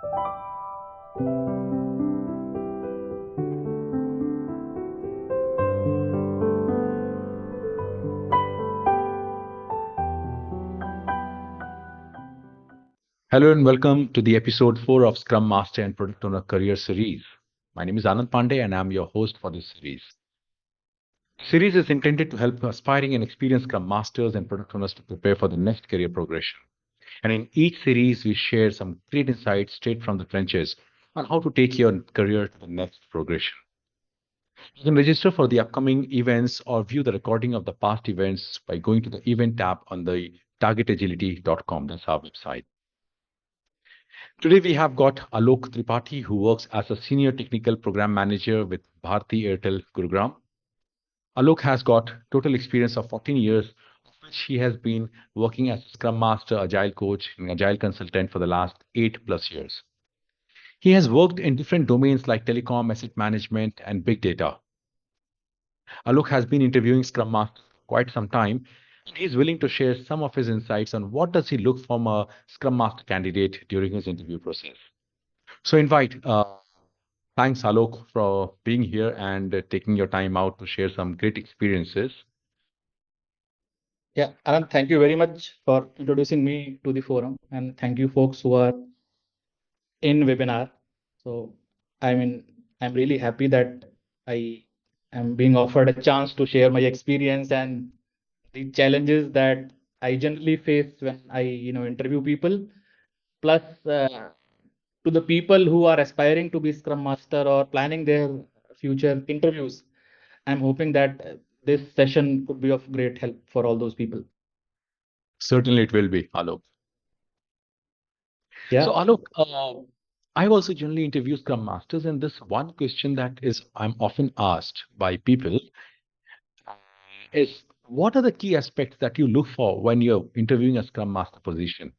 Hello and welcome to the episode 4 of Scrum Master and Product Owner Career Series. My name is Anand Pandey and I'm your host for this series. The series is intended to help aspiring and experienced Scrum Masters and Product Owners to prepare for the next career progression. And in each series, we share some great insights straight from the trenches on how to take your career to the next progression. You can register for the upcoming events or view the recording of the past events by going to the event tab on the targetagility.com. That's our website. Today we have got Alok Tripathi, who works as a senior technical program manager with Bharti Airtel Gurugram. Alok has got total experience of 14 years, of which he has been working as Scrum Master, Agile coach, and Agile consultant for the last 8+ years. He has worked in different domains like telecom, asset management, and big data. Alok has been interviewing Scrum Masters for quite some time, and he is willing to share some of his insights on what does he look from a Scrum Master candidate during his interview process. So thanks Alok for being here and taking your time out to share some great experiences. Yeah, Anand, thank you very much for introducing me to the forum, and thank you folks who are in webinar. So, I mean, I'm really happy that I am being offered a chance to share my experience and the challenges that I generally face when I, interview people. Plus, to the people who are aspiring to be Scrum Master or planning their future interviews, I'm hoping that this session could be of great help for all those people. Certainly it will be, Alok. Yeah. So Alok, I also generally interview Scrum Masters, and this one question that is I'm often asked by people is what are the key aspects that you look for when you're interviewing a Scrum Master position?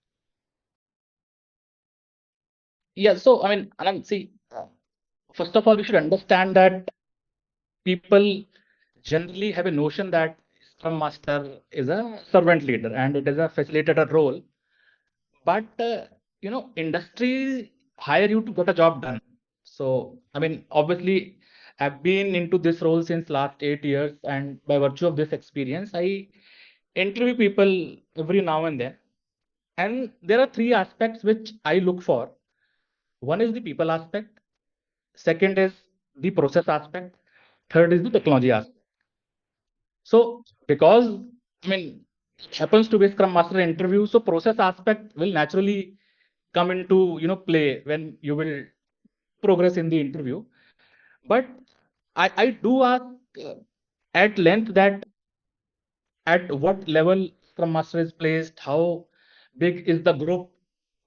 Yeah, so I mean, Anand, see, first of all, we should understand that people generally have a notion that Scrum Master is a servant leader and it is a facilitator role. But industry hire you to get a job done. So I mean, obviously, I've been into this role since last 8 years, and by virtue of this experience, I interview people every now and then. And there are three aspects which I look for. One is the people aspect. Second is the process aspect. Third is the technology aspect. So because I mean it happens to be Scrum Master interview, so process aspect will naturally come into play when you will progress in the interview. But I do ask uh, at length that at what level Scrum Master is placed, how big is the group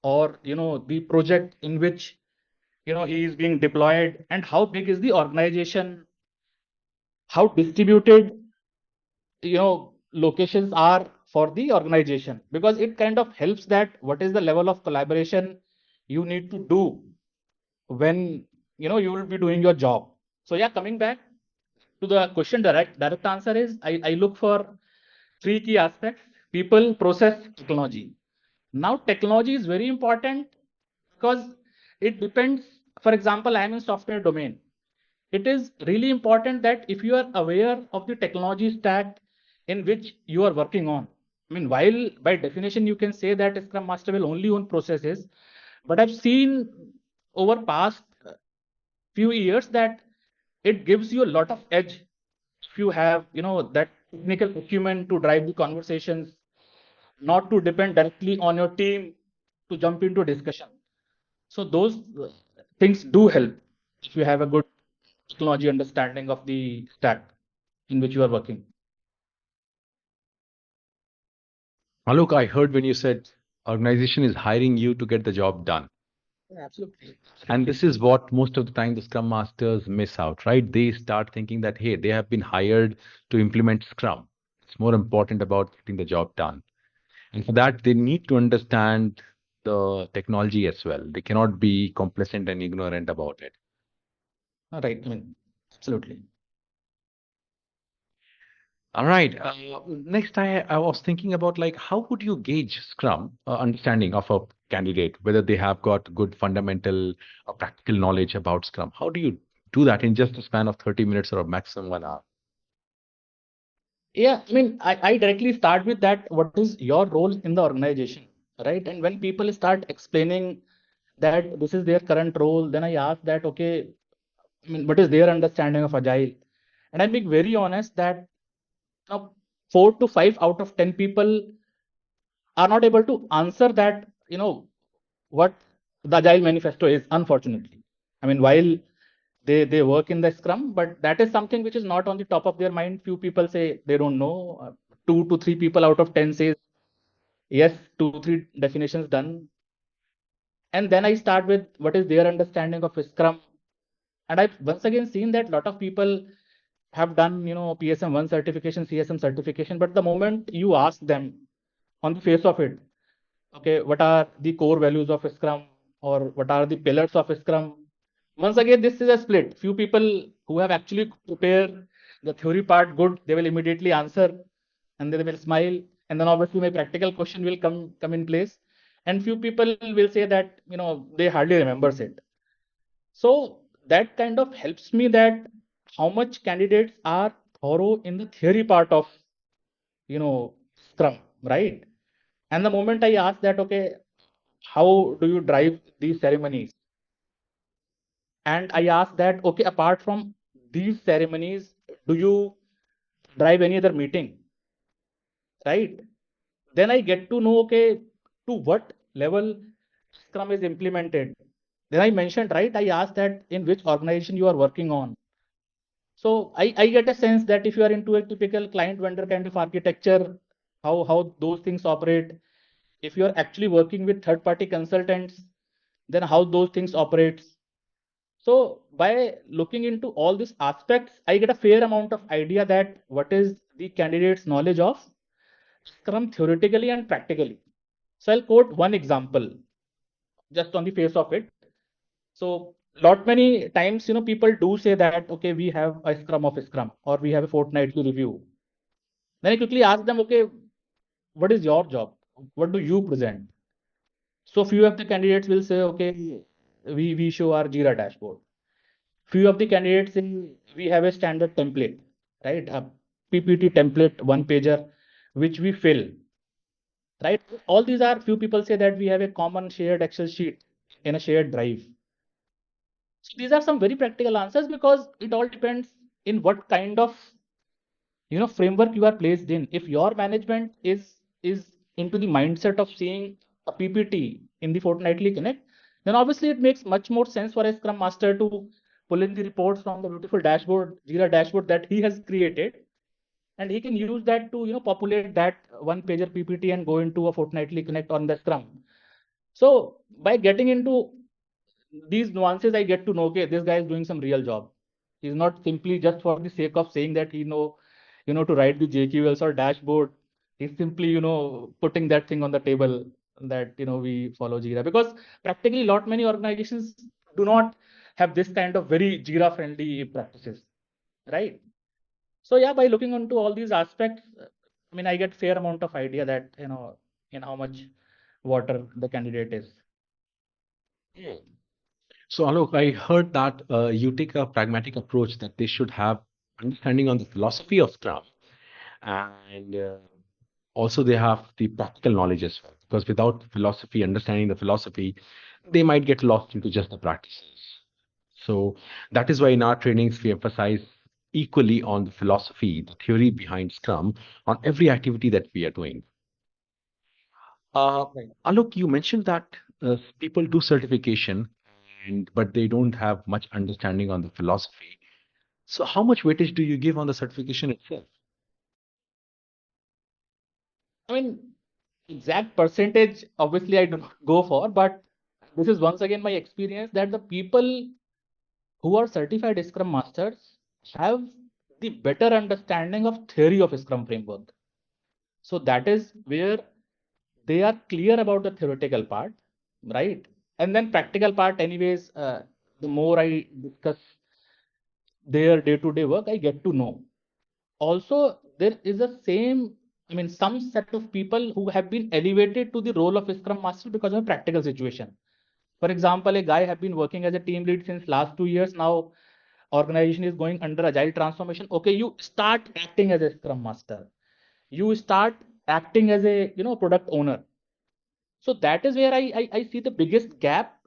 or the project in which he is being deployed, and how big is the organization, how distributed locations are for the organization, because it kind of helps that what is the level of collaboration you need to do when you will be doing your job. So yeah, coming back to the question, direct answer is I look for three key aspects: people, process, technology. Now technology is very important because it depends. For example, I am in software domain. It is really important that if you are aware of the technology stack in which you are working on. I mean, while by definition you can say that a Scrum Master will only own processes, but I've seen over past few years that it gives you a lot of edge if you have that technical acumen to drive the conversations, not to depend directly on your team to jump into a discussion. So those things do help if you have a good technology understanding of the stack in which you are working. Alok, I heard when you said organization is hiring you to get the job done. Yeah, absolutely. And this is what most of the time the Scrum Masters miss out, right? They start thinking that, hey, they have been hired to implement Scrum. It's more important about getting the job done. And for that, they need to understand the technology as well. They cannot be complacent and ignorant about it. Right. I mean, absolutely. All right. Next, I was thinking about like how would you gauge Scrum understanding of a candidate, whether they have got good fundamental or practical knowledge about Scrum? How do you do that in just a span of 30 minutes or a maximum 1 hour? Yeah, I mean, I directly start with that. What is your role in the organization, right? And when people start explaining that this is their current role, then I ask that, okay, I mean, what is their understanding of Agile? And I'm being very honest that now 4 to 5 out of 10 people are not able to answer that, what the Agile manifesto is, unfortunately. I mean, while they work in the Scrum, but that is something which is not on the top of their mind. Few people say they don't know. 2 to 3 people out of 10 says yes, 2 3 definitions done. And then I start with what is their understanding of Scrum. And I've once again seen that a lot of people have done, PSM1 certification, CSM certification, but the moment you ask them on the face of it, okay, what are the core values of Scrum or what are the pillars of Scrum? Once again, this is a split. Few people who have actually prepared the theory part good, they will immediately answer and they will smile. And then obviously my practical question will come in place. And few people will say that, they hardly remembers it. So that kind of helps me that how much candidates are thorough in the theory part of, Scrum, right? And the moment I ask that, okay, how do you drive these ceremonies? And I ask that, okay, apart from these ceremonies, do you drive any other meeting? Right? Then I get to know, okay, to what level Scrum is implemented. Then I mentioned, right? I asked that in which organization you are working on. So I get a sense that if you are into a typical client vendor kind of architecture, how those things operate. If you are actually working with third party consultants, then how those things operate. So by looking into all these aspects, I get a fair amount of idea that what is the candidate's knowledge of Scrum theoretically and practically. So I'll quote one example just on the face of it. So lot many times, people do say that, okay, we have a Scrum of Scrum or we have a fortnightly review. Then I quickly ask them, okay, what is your job? What do you present? So few of the candidates will say, okay, we show our Jira dashboard. Few of the candidates in we have a standard template, right? A PPT template, one pager, which we fill, right? All these are few people say that we have a common shared Excel sheet in a shared drive. So these are some very practical answers because it all depends in what kind of framework you are placed in. If your management is into the mindset of seeing a PPT in the fortnightly connect, then obviously it makes much more sense for a Scrum Master to pull in the reports from the beautiful dashboard, Jira dashboard that he has created, and he can use that to populate that one pager PPT and go into a fortnightly connect on the Scrum. So by getting into these nuances, I get to know, okay, this guy is doing some real job. He's not simply just for the sake of saying that he to write the JQLs or dashboard. He's simply, putting that thing on the table that, we follow Jira, because practically lot many organizations do not have this kind of very Jira friendly practices, right? So yeah, by looking into all these aspects, I mean, I get fair amount of idea that, in how much water the candidate is. Hmm. So, Alok, I heard that you take a pragmatic approach that they should have understanding on the philosophy of Scrum, and also they have the practical knowledge as well. Because without philosophy, understanding the philosophy, they might get lost into just the practices. So that is why in our trainings we emphasize equally on the philosophy, the theory behind Scrum, on every activity that we are doing. Uh, Right. Alok, you mentioned that people do certification, and but they don't have much understanding on the philosophy. So how much weightage do you give on the certification itself? I mean, exact percentage, obviously, I do not go for, but this is once again my experience that the people who are certified Scrum Masters have the better understanding of theory of Scrum framework. So that is where they are clear about the theoretical part, right? And then practical part, anyways, the more I discuss their day-to-day work, I get to know. Also, there is a same, I mean, some set of people who have been elevated to the role of a Scrum Master because of a practical situation. For example, a guy have been working as a team lead since last 2 years. Now, organization is going under agile transformation. Okay, you start acting as a Scrum Master. You start acting as a product owner. So that is where I see the biggest gap.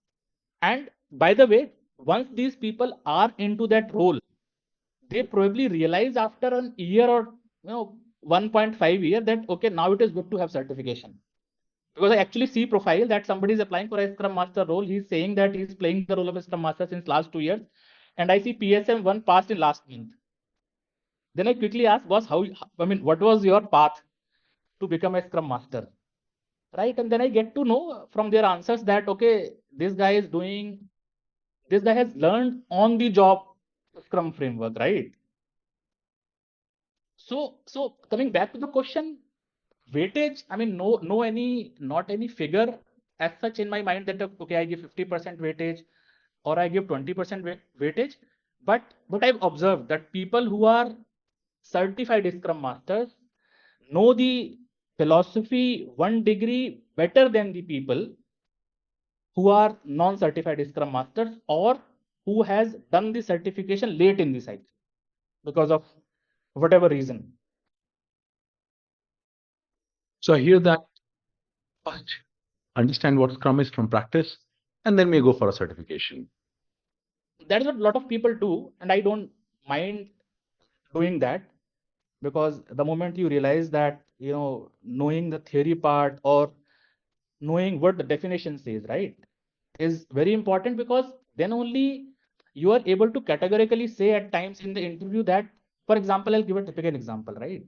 And by the way, once these people are into that role, they probably realize after an year or 1.5 year that okay, now it is good to have certification. Because I actually see profile that somebody is applying for a Scrum Master role. He's saying that he's playing the role of a Scrum Master since last 2 years, and I see PSM one passed in last month. Then I quickly ask, boss, how? I mean, what was your path to become a Scrum Master, right? And then I get to know from their answers that okay, this guy is doing, this guy has learned on the job Scrum framework, right? So coming back to the question, weightage, I mean, not any figure as such in my mind that okay, I give 50% weightage or I give 20% weightage. But I've observed that people who are certified Scrum Masters know the philosophy 1 degree better than the people who are non-certified Scrum Masters or who has done the certification late in the cycle because of whatever reason. So I hear that, but understand what Scrum is from practice, and then we go for a certification. That is what a lot of people do, and I don't mind doing that, because the moment you realize that knowing the theory part or knowing what the definition says, right, is very important, because then only you are able to categorically say at times in the interview that, for example, I'll give a typical example, right?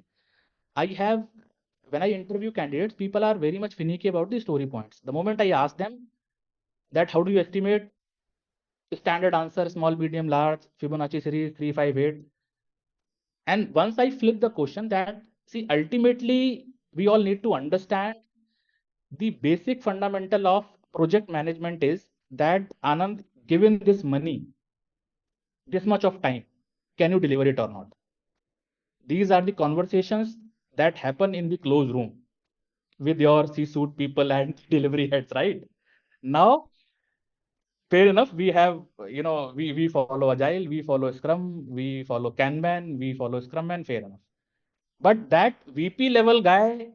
I have, when I interview candidates, people are very much finicky about the story points. The moment I ask them that how do you estimate standard answer, small, medium, large, Fibonacci series 358, and once I flip the question that, see, ultimately we all need to understand the basic fundamental of project management is that, Anand, given this money, this much of time, can you deliver it or not? These are the conversations that happen in the closed room with your C-suite people and delivery heads, right? Now, fair enough, we have, we follow Agile, we follow Scrum, we follow Kanban, we follow Scrum, and fair enough. But that VP level guy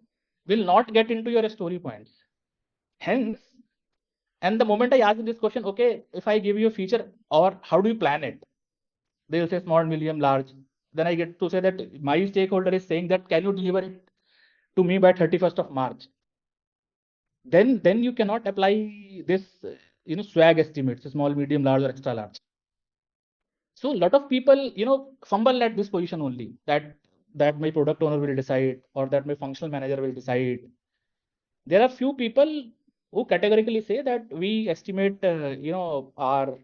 will not get into your story points. Hence, and the moment I ask this question, okay, if I give you a feature, or how do you plan it? They'll say small, medium, large. Then I get to say that my stakeholder is saying that can you deliver it to me by 31st of March? Then you cannot apply this, swag estimates, small, medium, large, or extra large. So a lot of people, fumble at this position only, that my product owner will decide or that my functional manager will decide. There are few people who categorically say that we estimate, our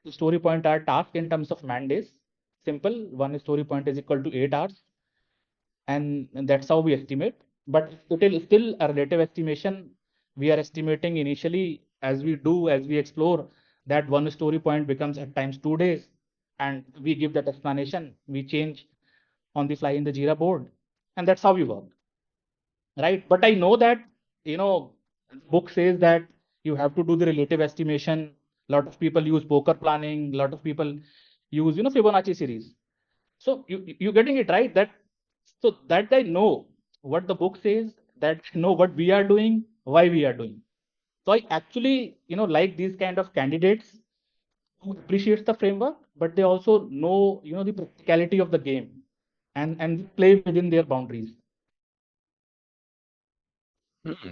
story point, our task in terms of man days. Simple, one story point is equal to 8 hours, and that's how we estimate. But it is still a relative estimation. We are estimating initially as we explore, that one story point becomes at times 2 days, and we give that explanation. We change on the fly in the Jira board, and that's how we work, right? But I know that, you know book says that you have to do the relative estimation. A lot of people use poker planning, a lot of people use Fibonacci series. So you getting it right, that so that I know what the book says, that know what we are doing, why we are doing. So I actually like these kind of candidates who appreciates the framework, but they also know the practicality of the game, and play within their boundaries.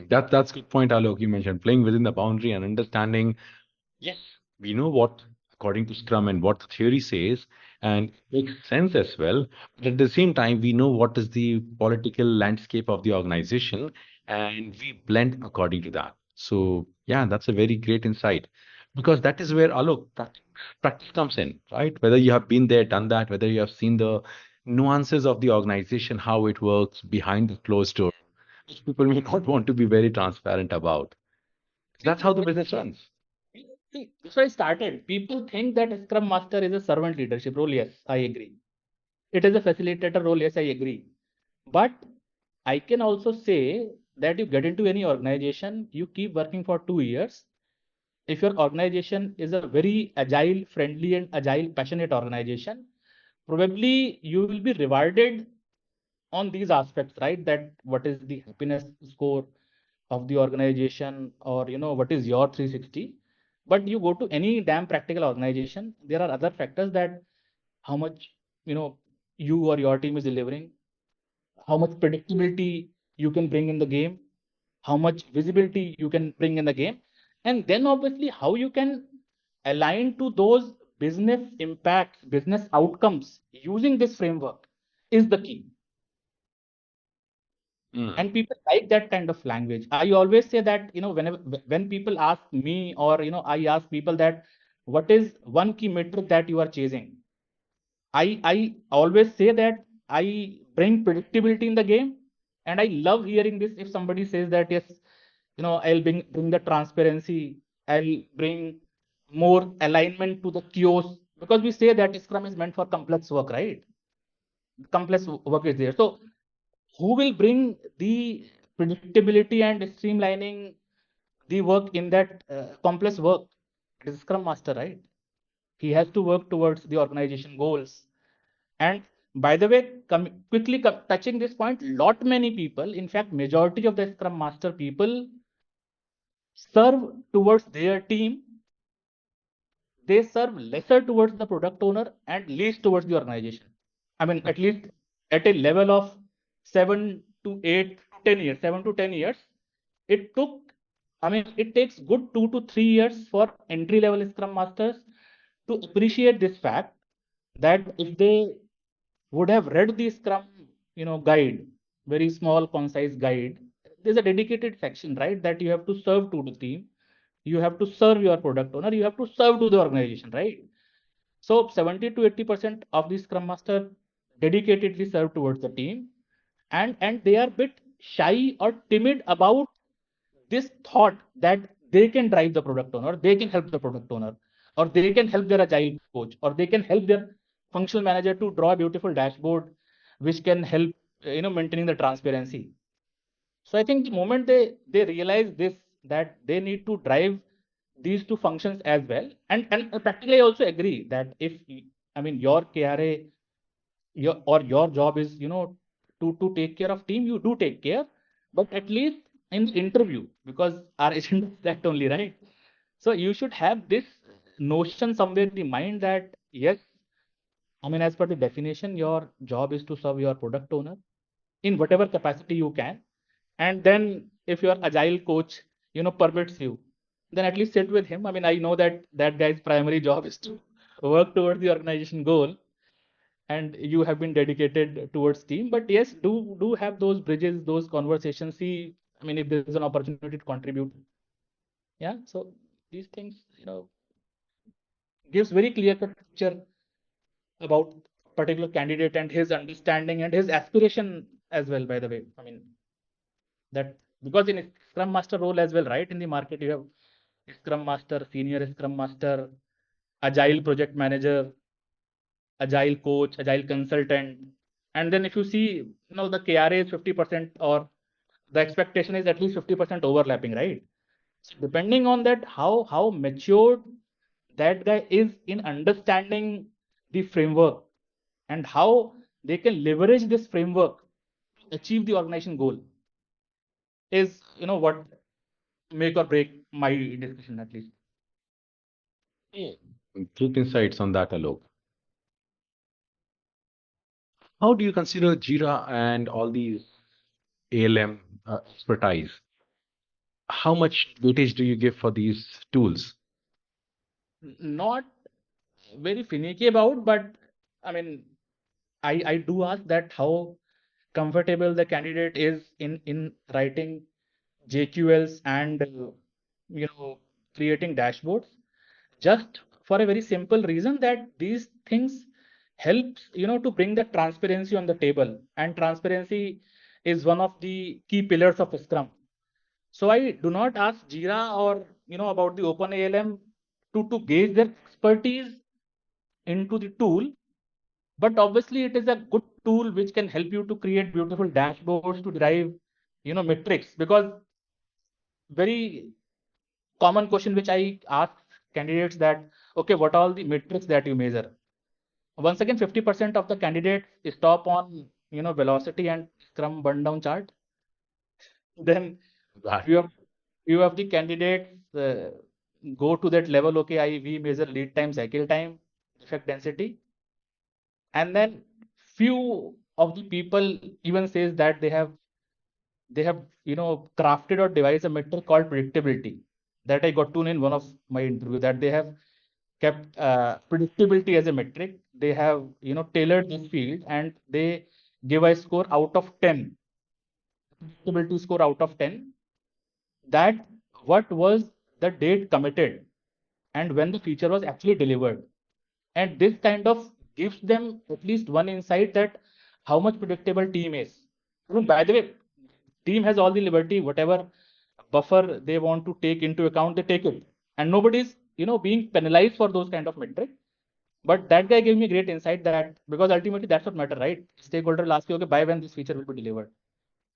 That's a good point, Alok. You mentioned playing within the boundary and understanding. Yes, we know what, according to Scrum and what the theory says, and it makes sense as well. But at the same time, we know what is the political landscape of the organization, and we blend according to that. So, yeah, that's a very great insight, because that is where, Alok, practice comes in, right? Whether you have been there, done that, whether you have seen the nuances of the organization, how it works behind the closed door, which people may not want to be very transparent about. See, That's how the business runs. see, that's why I started. People think that a Scrum Master is a servant leadership role. Yes, I agree. It is a facilitator role. Yes, I agree. But I can also say that you get into any organization, you keep working for 2 years. If your organization is a very agile friendly and agile passionate organization, probably you will be rewarded on these aspects, right? That what is the happiness score of the organization, or what is your 360. But you go to any damn practical organization, there are other factors, that how much you know you or your team is delivering, how much predictability you can bring in the game, how much visibility you can bring in the game, and then obviously how you can align to those business impacts, business outcomes using this framework is the key. Mm. And people like that kind of language. I always say that, whenever when people ask me, or I ask people that what is one key metric that you are chasing, I always say that I bring predictability in the game. And I love hearing this if somebody says that, yes, I'll bring the transparency, I'll bring more alignment to the chaos, because we say that Scrum is meant for complex work, right? Complex work is there. So who will bring the predictability and streamlining the work in that complex work? It is Scrum Master, right? He has to work towards the organization goals. And by the way, quickly touching this point, lot many people, in fact, majority of the Scrum Master people serve towards their team. They serve lesser towards the product owner and least towards the organization. I mean, at least at a level of 7 to 8 to 10 years, 7 to 10 years, it took, I mean, it takes good 2 to 3 years for entry level Scrum Masters to appreciate this fact, that if they would have read the Scrum, guide, very small, concise guide. There's a dedicated section, right, that you have to serve to the team, you have to serve your product owner, you have to serve to the organization, right? So 70 to 80% of the Scrum Master dedicatedly serve towards the team, and they are a bit shy or timid about this thought that they can drive the product owner, they can help the product owner, or they can help their agile coach, or they can help their functional manager to draw a beautiful dashboard which can help maintaining the transparency. So I think the moment they realize this, that they need to drive these two functions as well. And practically I also agree that if, I mean, your KRA, your job is, to take care of team, you do take care, but at least in the interview, because our agenda is that only, right? So you should have this notion somewhere in the mind that, yes, I mean, as per the definition, your job is to serve your product owner in whatever capacity you can. And then if your agile coach, permits you, then at least sit with him. I mean, I know that that guy's primary job is to work towards the organization goal, and you have been dedicated towards team. But yes, do have those bridges, those conversations. See, I mean, if there's an opportunity to contribute. Yeah. So these things, gives very clear cut picture about particular candidate and his understanding and his aspiration as well, by the way. I mean, that because in Scrum Master role as well, right? In the market, you have Scrum Master, Senior Scrum Master, Agile Project Manager, Agile Coach, Agile Consultant. And then if you see, the KRA is 50%, or the expectation is at least 50% overlapping, right? So depending on that, how matured that guy is in understanding the framework, and how they can leverage this framework to achieve the organization goal, is what make or break my discussion, at least. Truth insights on that, Alok. How do you consider Jira and all these ALM expertise? How much weightage do you give for these tools? Not very finicky about, but I mean, I do ask that how comfortable the candidate is in writing JQLs and creating dashboards, just for a very simple reason that these things helps to bring the transparency on the table, and transparency is one of the key pillars of Scrum. So I do not ask Jira or about the Open ALM to gauge their expertise into the tool, but obviously it is a good tool which can help you to create beautiful dashboards to derive, metrics. Because very common question which I ask candidates that, okay, what are all the metrics that you measure? Once again, 50% of the candidates stop on, velocity and Scrum burn down chart. Then Right. few of the candidates go to that level. Okay, we measure lead time, cycle time, defect density, and then few of the people even says that they have crafted or devised a metric called predictability, that I got to know in one of my interview, that they have kept predictability as a metric. They have tailored this field, and they give a score out of 10, predictability score out of 10, that what was the date committed and when the feature was actually delivered. And this kind of gives them at least one insight that how much predictable team is. By the way, team has all the liberty, whatever buffer they want to take into account, they take it. And nobody's, being penalized for those kind of metrics. But that guy gave me great insight, that because ultimately that's what matter, right? Stakeholder will ask you, okay, by when this feature will be delivered.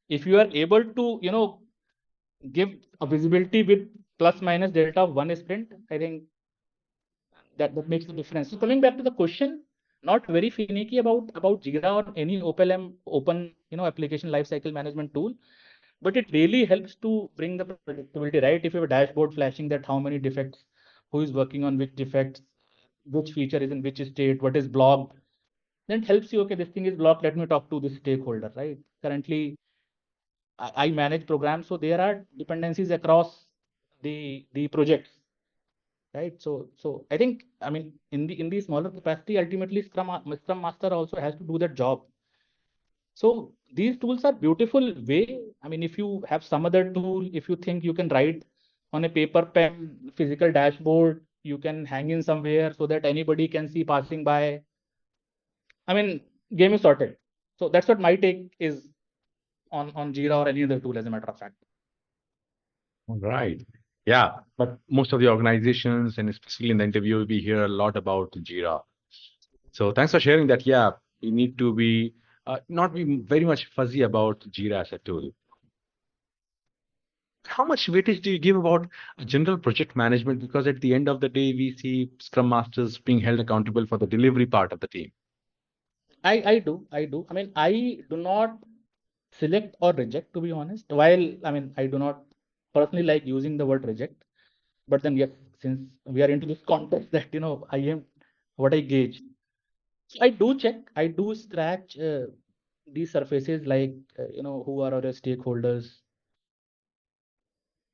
If you are able to, give a visibility with plus minus delta of one sprint, I think that makes the difference. So coming back to the question, not very finicky about Jira or any OpenLM open application lifecycle management tool, but it really helps to bring the predictability, right? If you have a dashboard flashing that how many defects, who is working on which defects, which feature is in which state, what is blocked, then it helps you. Okay, this thing is blocked. Let me talk to this stakeholder, right? Currently, I manage programs, so there are dependencies across the projects, right? So I think, I mean, in the smaller capacity, ultimately Scrum Master also has to do that job. So these tools are beautiful way. I mean, if you have some other tool, if you think you can write on a paper pen, physical dashboard, you can hang in somewhere so that anybody can see passing by. I mean, game is sorted. So that's what my take is on Jira or any other tool, as a matter of fact. All right. Yeah, but most of the organizations, and especially in the interview, we hear a lot about Jira. So thanks for sharing that. Yeah, we need to be not be very much fuzzy about Jira as a tool. How much weightage do you give about general project management? Because at the end of the day, we see Scrum Masters being held accountable for the delivery part of the team. I do. I mean, I do not select or reject, to be honest. While, I mean, I do not personally like using the word reject, but then yes, since we are into this context that I am what I gauge. So I do check, I do scratch these surfaces, like who are our stakeholders.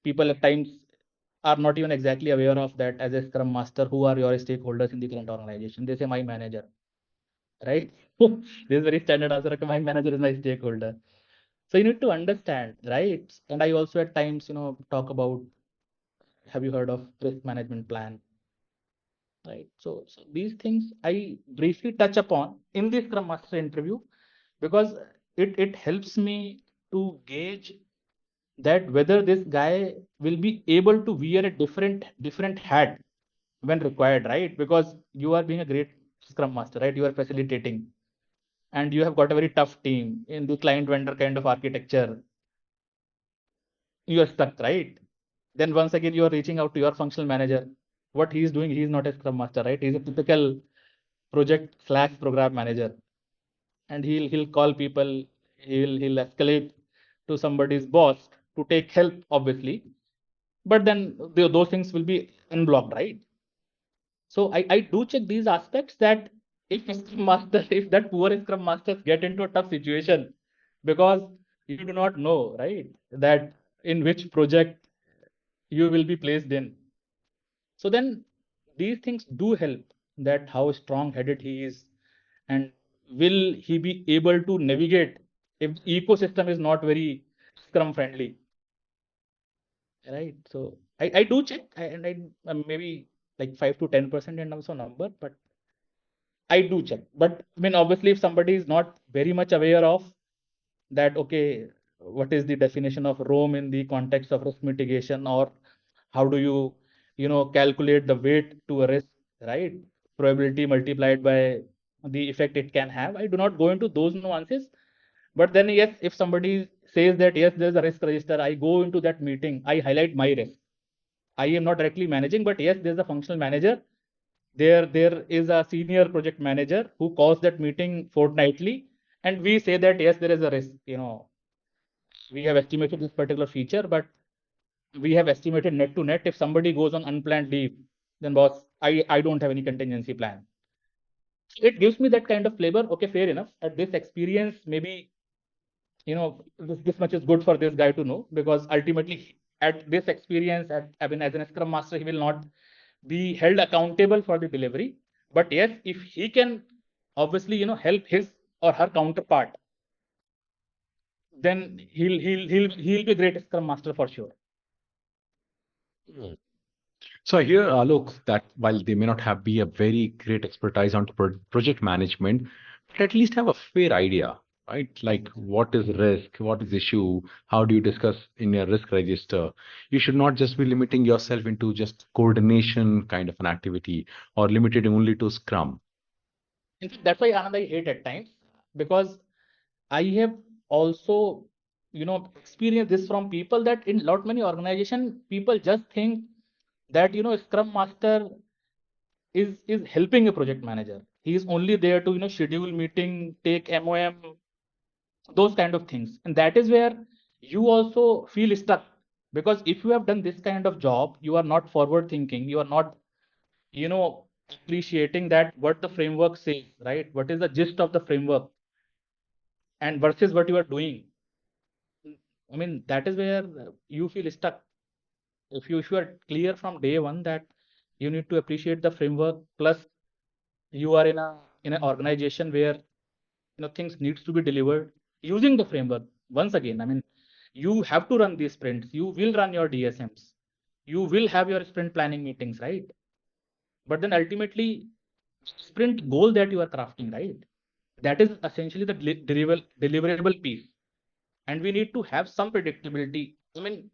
People at times are not even exactly aware of that. As a Scrum Master, who are your stakeholders in the current organization? They say my manager, right? This is very standard answer. Okay, my manager is my stakeholder. So you need to understand, right? And I also at times, talk about, have you heard of risk management plan, right? So these things I briefly touch upon in the Scrum Master interview, because it helps me to gauge that whether this guy will be able to wear a different hat when required, right? Because you are being a great Scrum Master, right? You are facilitating, and you have got a very tough team in the client vendor kind of architecture. You are stuck, right? Then once again, you are reaching out to your functional manager. What he is doing, he is not a Scrum Master, right? He's a typical project slash program manager, and he'll call people. He'll escalate to somebody's boss to take help, obviously. But then those things will be unblocked, right? So I do check these aspects, that if Scrum Master, if that poor Scrum Masters get into a tough situation, because you do not know, right, that in which project you will be placed in. So then these things do help, that how strong headed he is, and will he be able to navigate if the ecosystem is not very Scrum friendly, right? So I do check, and maybe like 5 to 10% in terms of number, but I do check. But I mean, obviously, if somebody is not very much aware of that, okay, what is the definition of Rome in the context of risk mitigation, or how do you, calculate the weight to a risk, right? Probability multiplied by the effect it can have. I do not go into those nuances. But then, yes, if somebody says that, yes, there's a risk register, I go into that meeting, I highlight my risk. I am not directly managing, but yes, there's a functional manager. There is a senior project manager who calls that meeting fortnightly. And we say that, yes, there is a risk. We have estimated this particular feature, but we have estimated net to net. If somebody goes on unplanned leave, then boss, I don't have any contingency plan. It gives me that kind of flavor. Okay, fair enough. At this experience, maybe this much is good for this guy to know, because ultimately at this experience, as an Scrum Master, he will not be held accountable for the delivery. But yes, if he can obviously help his or her counterpart, then he'll be a great Scrum Master for sure. So I hear, Alok, that while they may not have be a very great expertise on project management, but at least have a fair idea, right? Like what is risk, what is issue, how do you discuss in your risk register? You should not just be limiting yourself into just coordination kind of an activity or limited only to Scrum. In fact, that's why Anand, I hate at times, because I have also experienced this from people, that in lot many organization people just think that Scrum Master is helping a project manager. He is only there to schedule meeting, take MOM, those kind of things. And that is where you also feel stuck, because if you have done this kind of job, you are not forward thinking, you are not appreciating that what the framework says, right? What is the gist of the framework, and versus what you are doing. I mean, that is where you feel stuck. If you are clear from day one that you need to appreciate the framework, plus you are in an organization where things needs to be delivered using the framework. Once again, I mean, you have to run these sprints, you will run your DSMs, you will have your sprint planning meetings, right? But then ultimately, sprint goal that you are crafting, right, that is essentially the deliverable piece. And we need to have some predictability. I mean,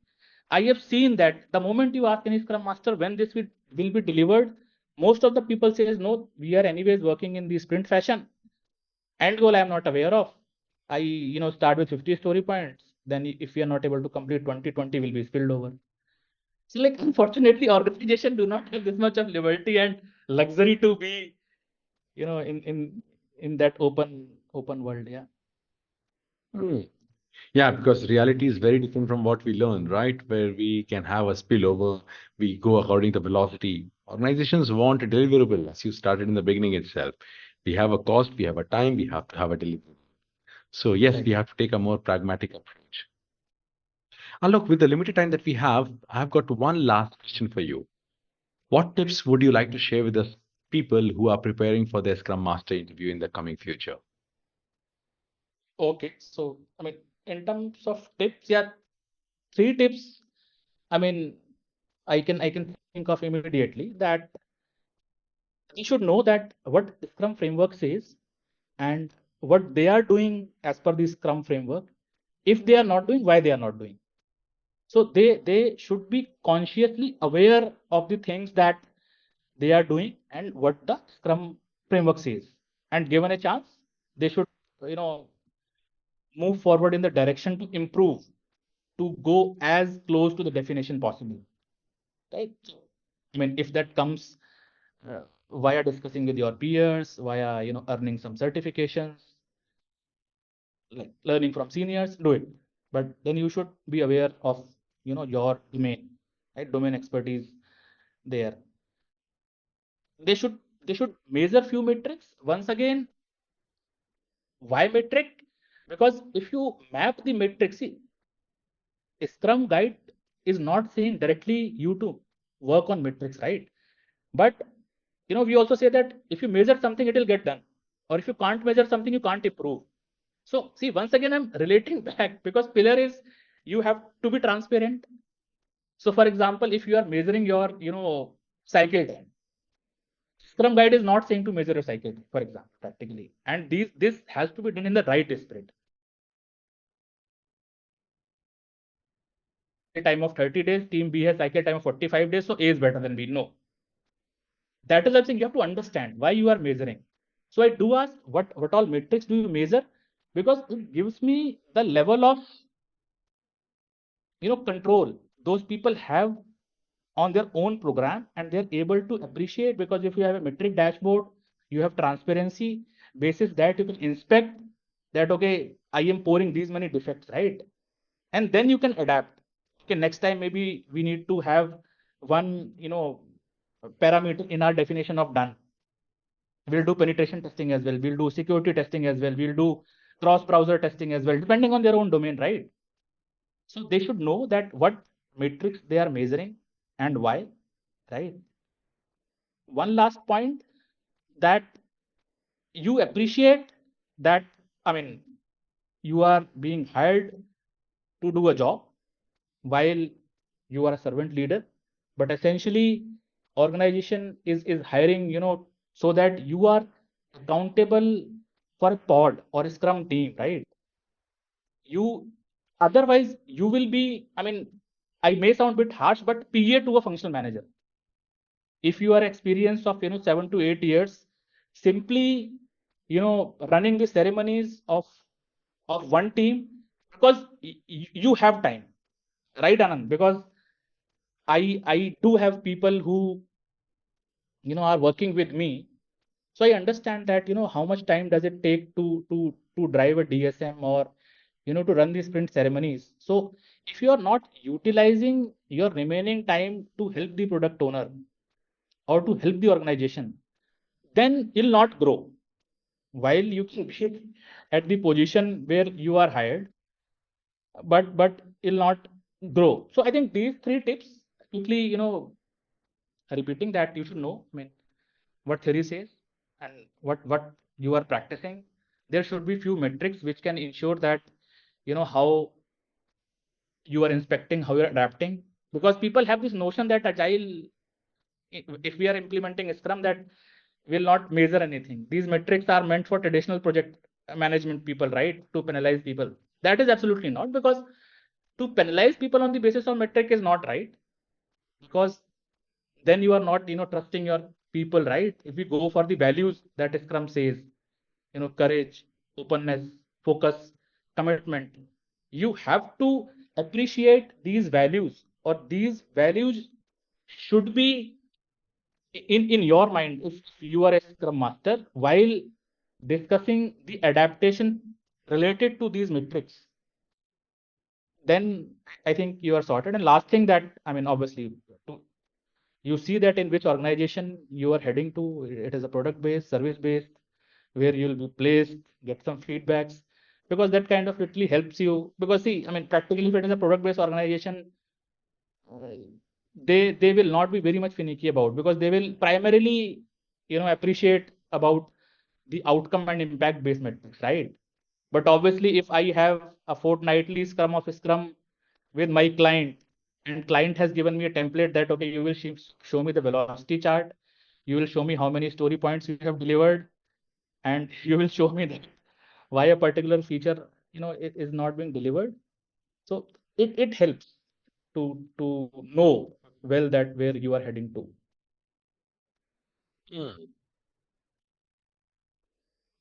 I have seen that the moment you ask any Scrum Master when this will be delivered, most of the people says, no, we are anyways working in the sprint fashion. End goal I am not aware of. I start with 50 story points. Then if we are not able to complete 20 will be spilled over. So like, unfortunately, organization do not have this much of liberty and luxury to be, in that open world. Yeah. Hmm. Yeah, because reality is very different from what we learn, right? Where we can have a spillover, we go according to velocity. Organizations want a deliverable, as you started in the beginning itself. We have a cost, we have a time, we have to have a deliverable. So yes, we Right. have to take a more pragmatic approach. And look, with the limited time that we have, I've got one last question for you. What tips would you like to share with us people who are preparing for their Scrum Master interview in the coming future? Okay. So, I mean, in terms of tips, yeah, three tips. I mean, I can think of immediately that we should know that what Scrum framework says and what they are doing as per the Scrum framework. If they are not doing, why they are not doing. So they should be consciously aware of the things that they are doing and what the Scrum framework says. And given a chance, they should you know move forward in the direction to improve, to go as close to the definition possible. Right? So, I mean, if that comes via discussing with your peers, via earning some certifications, like learning from seniors, do it. But then you should be aware of your domain, right? Domain expertise there. They should measure few metrics. Once again, why metric? Because if you map the metrics, see, Scrum guide is not saying directly you to work on metrics, right? But we also say that if you measure something, it will get done. Or if you can't measure something, you can't improve. So see, once again, I'm relating back, because pillar is you have to be transparent. So for example, if you are measuring your, cycle time, Scrum guide is not saying to measure your cycle time, for example, practically. And this has to be done in the right spirit. Time of 30 days, team B has cycle time of 45 days, so A is better than B. No. That is something you have to understand why you are measuring. So I do ask, what all metrics do you measure? Because it gives me the level of control those people have on their own program, and they're able to appreciate, because if you have a metric dashboard, you have transparency basis that you can inspect that, okay, I am pouring these many defects, right? And then you can adapt. Okay, next time maybe we need to have one parameter in our definition of done. We'll do penetration testing as well, we'll do security testing as well, we'll do cross browser testing as well, depending on their own domain, right? So they should know that what metrics they are measuring and why, right? One last point, that you appreciate that, I mean, you are being hired to do a job while you are a servant leader, but essentially organization is hiring, so that you are accountable for a pod or a scrum team, right? You Otherwise you will be, I mean, I may sound a bit harsh, but PA to a functional manager. If you are experienced of 7 to 8 years, simply running the ceremonies of one team, because you have time, right, Anand? Because I do have people who are working with me, so I understand that how much time does it take to drive a DSM, or to run these sprint ceremonies. So if you are not utilizing your remaining time to help the product owner or to help the organization, then you'll not grow. While you can be at the position where you are hired, but you'll not grow. So I think these three tips, quickly repeating, that you should know, I mean, what theory says and what you are practicing. There should be few metrics which can ensure that how you are inspecting, how you're adapting, because people have this notion that agile, if we are implementing Scrum, that will not measure anything. These metrics are meant for traditional project management people, right? To penalize people. That is absolutely not, because to penalize people on the basis of metric is not right, because then you are not trusting your people, right? If you go for the values that Scrum says, courage, openness, focus, commitment, you have to appreciate these values, or these values should be in your mind. If you are a Scrum Master, while discussing the adaptation related to these metrics, then I think you are sorted. And last thing, that, I mean, obviously, to, you see that in which organization you are heading to. It is a product based, service based, where you'll be placed, get some feedbacks, because that kind of literally helps you. Because see, I mean, practically, if it is a product based organization, uh, they will not be very much finicky about, because they will primarily appreciate about the outcome and impact based metrics, right? But obviously, if I have a fortnightly scrum of Scrum with my client, and client has given me a template that, okay, you will show me the velocity chart, you will show me how many story points you have delivered, and you will show me that why a particular feature it is not being delivered. So it helps to know well that where you are heading to.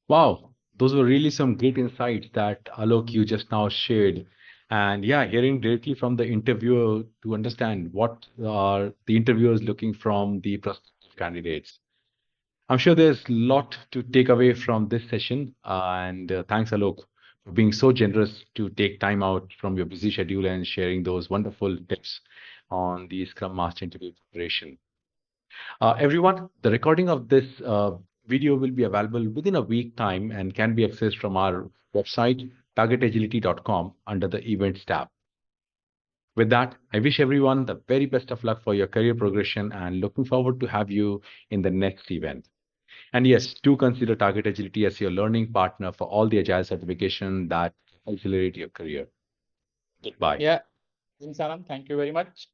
Wow, those were really some great insights that Alok you just now shared. And yeah, hearing directly from the interviewer to understand what are the interviewers looking from the prospective candidates. I'm sure there's a lot to take away from this session. And thanks, Alok, for being so generous to take time out from your busy schedule and sharing those wonderful tips on the Scrum Master Interview Preparation. Everyone, the recording of this video will be available within a week time and can be accessed from our website, targetagility.com, under the Events tab. With that, I wish everyone the very best of luck for your career progression and looking forward to have you in the next event. And yes, do consider Target Agility as your learning partner for all the Agile certification that accelerate your career. Goodbye. Yeah, thanks, Anand. Thank you very much.